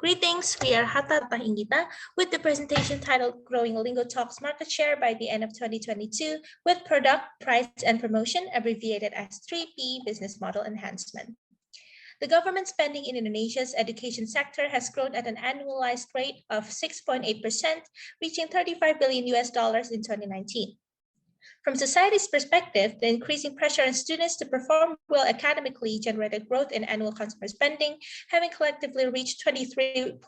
Greetings, we are Harta Tahta Inggita with the presentation titled Growing Lingotalk's Market Share by the End of 2022 with Product, Price, and Promotion, abbreviated as 3P Business Model Enhancement. The government spending in Indonesia's education sector has grown at an annualized rate of 6.8%, reaching $35 billion in 2019. From society's perspective, the increasing pressure on students to perform well academically generated growth in annual consumer spending, having collectively reached $23.6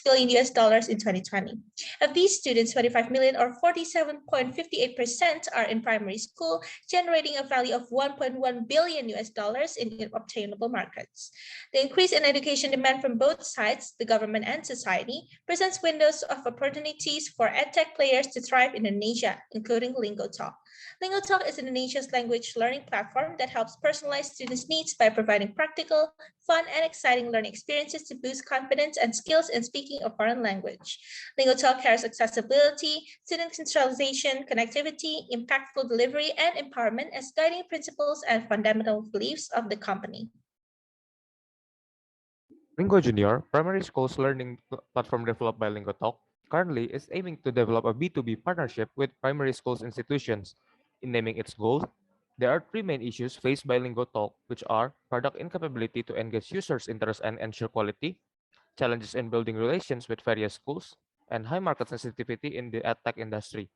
billion in 2020. Of these students, 25 million or 47.58% are in primary school, generating a value of $1.1 billion in obtainable markets. The increase in education demand from both sides, the government and society, presents windows of opportunities for edtech players to thrive in Indonesia, including Lingotalk. Lingotalk is Indonesia's language learning platform that helps personalize students' needs by providing practical, fun, and exciting learning experiences to boost confidence and skills in speaking a foreign language. Lingotalk carries accessibility, student centralization, connectivity, impactful delivery, and empowerment as guiding principles and fundamental beliefs of the company. Lingo Junior, primary school's learning platform developed by Lingotalk, currently is aiming to develop a B2B partnership with primary schools institutions. In naming its goals, there are three main issues faced by Lingotalk, which are product incapability to engage users' interest and ensure quality, challenges in building relations with various schools, and high market sensitivity in the edtech industry.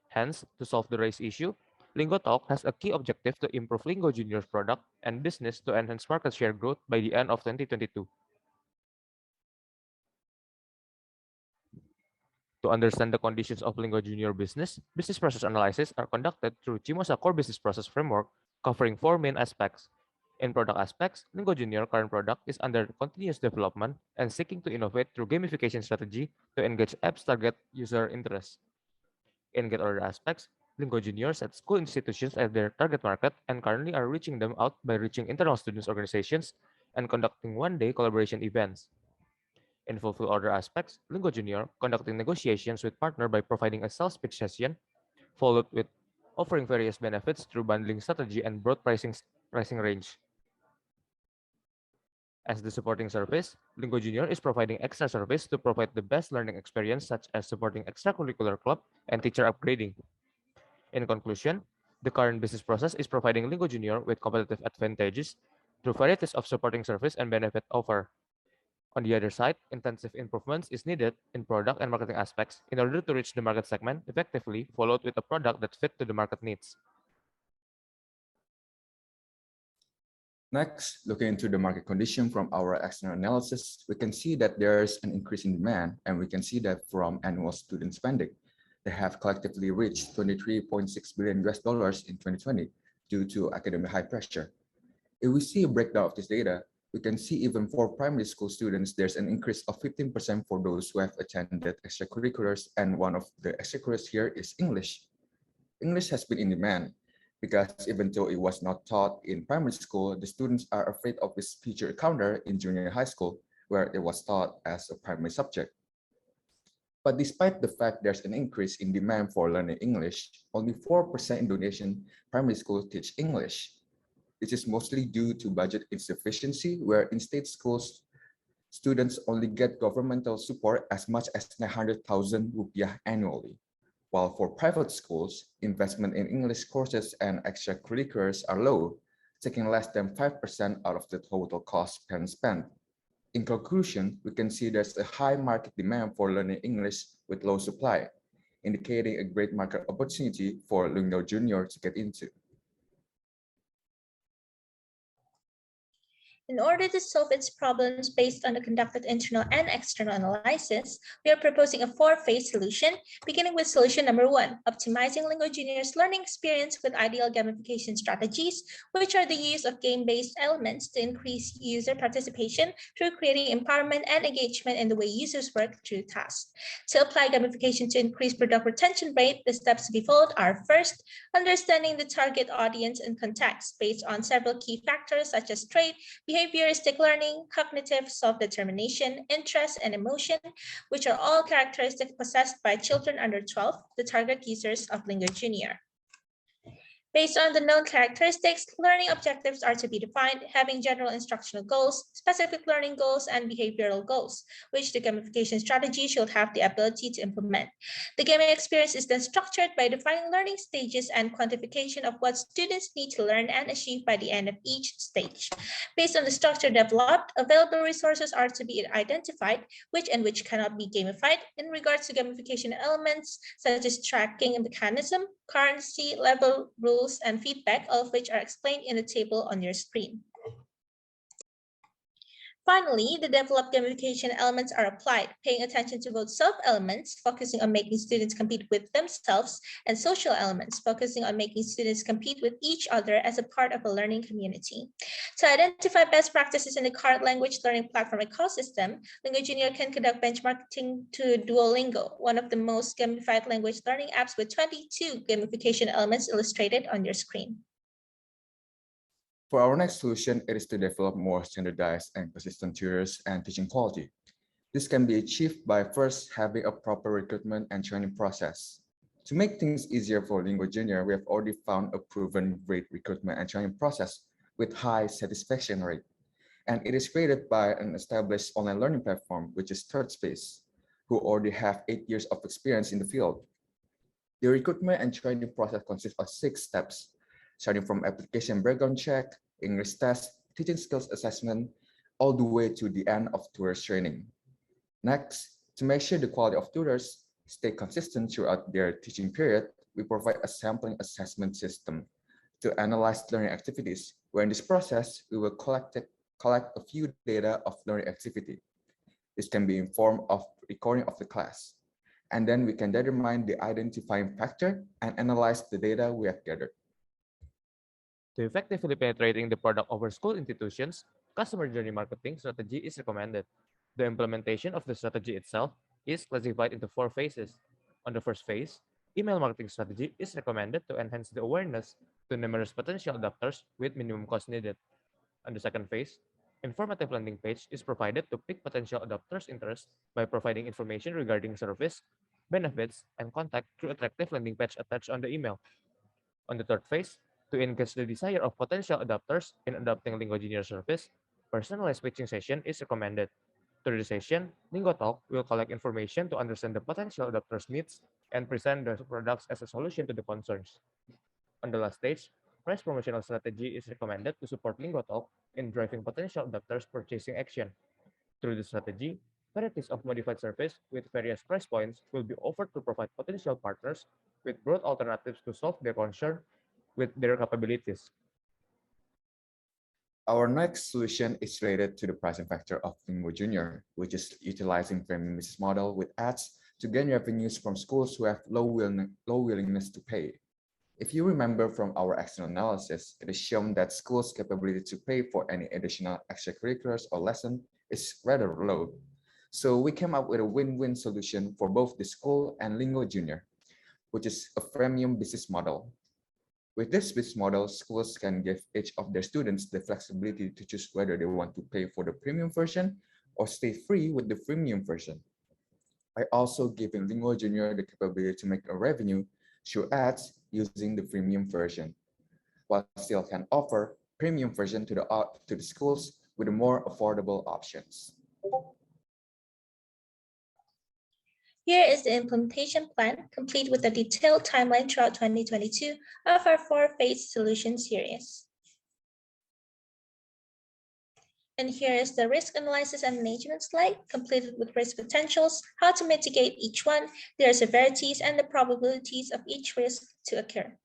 Hence, to solve the race issue, Lingotalk has a key objective to improve Lingo Junior's product and business to enhance market share growth by the end of 2022. To understand the conditions of Lingo Junior business process analysis are conducted through Cimosa Core Business Process Framework, covering four main aspects. In product aspects, Lingo Junior current product is under continuous development and seeking to innovate through gamification strategy to engage apps target user interests. In get order aspects, Lingo Junior sets school institutions as their target market and currently are reaching them out by reaching internal students organizations and conducting one-day collaboration events. In fulfill order aspects, Lingo Junior conducting negotiations with partner by providing a sales pitch session, followed with offering various benefits through bundling strategy and broad pricing range. As the supporting service, Lingo Junior is providing extra service to provide the best learning experience such as supporting extracurricular club and teacher upgrading. In conclusion, the current business process is providing Lingo Junior with competitive advantages through varieties of supporting service and benefit offer. On the other side, intensive improvements is needed in product and marketing aspects in order to reach the market segment effectively, followed with a product that fit to the market needs. Next, looking into the market condition from our external analysis, we can see that there's an increase in demand, and we can see that from annual student spending. They have collectively reached $23.6 billion in 2020 due to academic high pressure. If we see a breakdown of this data, we can see even for primary school students, there's an increase of 15% for those who have attended extracurriculars, and one of the extracurriculars here is English. English has been in demand because even though it was not taught in primary school, the students are afraid of this future encounter in junior high school, where it was taught as a primary subject. But despite the fact there's an increase in demand for learning English, only 4% Indonesian primary schools teach English. This is mostly due to budget insufficiency, where in state schools, students only get governmental support as much as 900,000 rupiah annually. While for private schools, investment in English courses and extracurriculars are low, taking less than 5% out of the total cost spent. In conclusion, we can see there's a high market demand for learning English with low supply, indicating a great market opportunity for Lingo Junior to get into. In order to solve its problems based on the conducted internal and external analysis, we are proposing a four-phase solution, beginning with solution number 1, optimizing Lingo Junior's learning experience with ideal gamification strategies, which are the use of game-based elements to increase user participation through creating empowerment and engagement in the way users work through tasks. To apply gamification to increase product retention rate, the steps to be followed are: first, understanding the target audience and context based on several key factors such as trait, behavioristic learning, cognitive, self-determination, interest, and emotion, which are all characteristics possessed by children under 12, the target users of Lingo Junior. Based on the known characteristics, learning objectives are to be defined, having general instructional goals, specific learning goals, and behavioral goals, which the gamification strategy should have the ability to implement. The gaming experience is then structured by defining learning stages and quantification of what students need to learn and achieve by the end of each stage. Based on the structure developed, available resources are to be identified, which and which cannot be gamified in regards to gamification elements such as tracking mechanism, currency, level, rules, and feedback, all of which are explained in the table on your screen. Finally, the developed gamification elements are applied, paying attention to both self-elements, focusing on making students compete with themselves, and social elements, focusing on making students compete with each other as a part of a learning community. To identify best practices in the current language learning platform ecosystem, Lingo Junior can conduct benchmarking to Duolingo, one of the most gamified language learning apps with 22 gamification elements illustrated on your screen. For our next solution, it is to develop more standardized and consistent tutors and teaching quality. This can be achieved by first having a proper recruitment and training process. To make things easier for Lingo Junior, we have already found a proven great recruitment and training process with high satisfaction rate. And it is created by an established online learning platform, which is Third Space, who already have 8 years of experience in the field. The recruitment and training process consists of 6 steps, starting from application background check, English test, teaching skills assessment, all the way to the end of tutors training. Next, to make sure the quality of tutors stay consistent throughout their teaching period, we provide a sampling assessment system to analyze learning activities, where in this process, we will collect a few data of learning activity. This can be in form of recording of the class. And then we can determine the identifying factor and analyze the data we have gathered. To effectively penetrating the product over school institutions, customer journey marketing strategy is recommended. The implementation of the strategy itself is classified into 4 phases. On the first phase, email marketing strategy is recommended to enhance the awareness to numerous potential adopters with minimum cost needed. On the second phase, informative landing page is provided to pique potential adopters' interest by providing information regarding service, benefits, and contact through attractive landing page attached on the email. On the third phase, to engage the desire of potential adopters in adopting Lingo Junior service, personalized pitching session is recommended. Through the session, Lingotalk will collect information to understand the potential adopters' needs and present the products as a solution to the concerns. On the last stage, price promotional strategy is recommended to support Lingotalk in driving potential adopters' purchasing action. Through the strategy, varieties of modified service with various price points will be offered to provide potential partners with broad alternatives to solve their concern with their capabilities. Our next solution is related to the pricing factor of Lingo Junior, which is utilizing premium business model with ads to gain revenues from schools who have low willingness to pay. If you remember from our external analysis, it is shown that schools' capability to pay for any additional extracurriculars or lesson is rather low. So we came up with a win-win solution for both the school and Lingo Junior, which is a freemium business model. With this business model, schools can give each of their students the flexibility to choose whether they want to pay for the premium version or stay free with the freemium version. By also giving Lingo Junior the capability to make a revenue through ads using the freemium version, while still can offer premium version to the schools with more affordable options. Here is the implementation plan, complete with a detailed timeline throughout 2022 of our 4-phase solution series. And here is the risk analysis and management slide, completed with risk potentials, how to mitigate each one, their severities, and the probabilities of each risk to occur.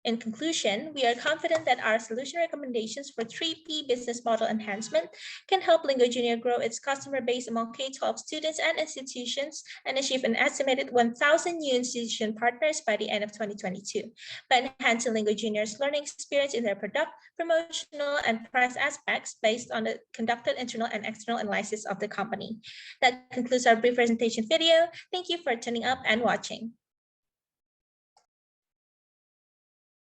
In conclusion, we are confident that our solution recommendations for 3P business model enhancement can help Lingo Junior grow its customer base among K-12 students and institutions and achieve an estimated 1,000 new institution partners by the end of 2022 by enhancing Lingo Junior's learning experience in their product, promotional, and price aspects based on the conducted internal and external analysis of the company. That concludes our brief presentation video. Thank you for tuning up and watching.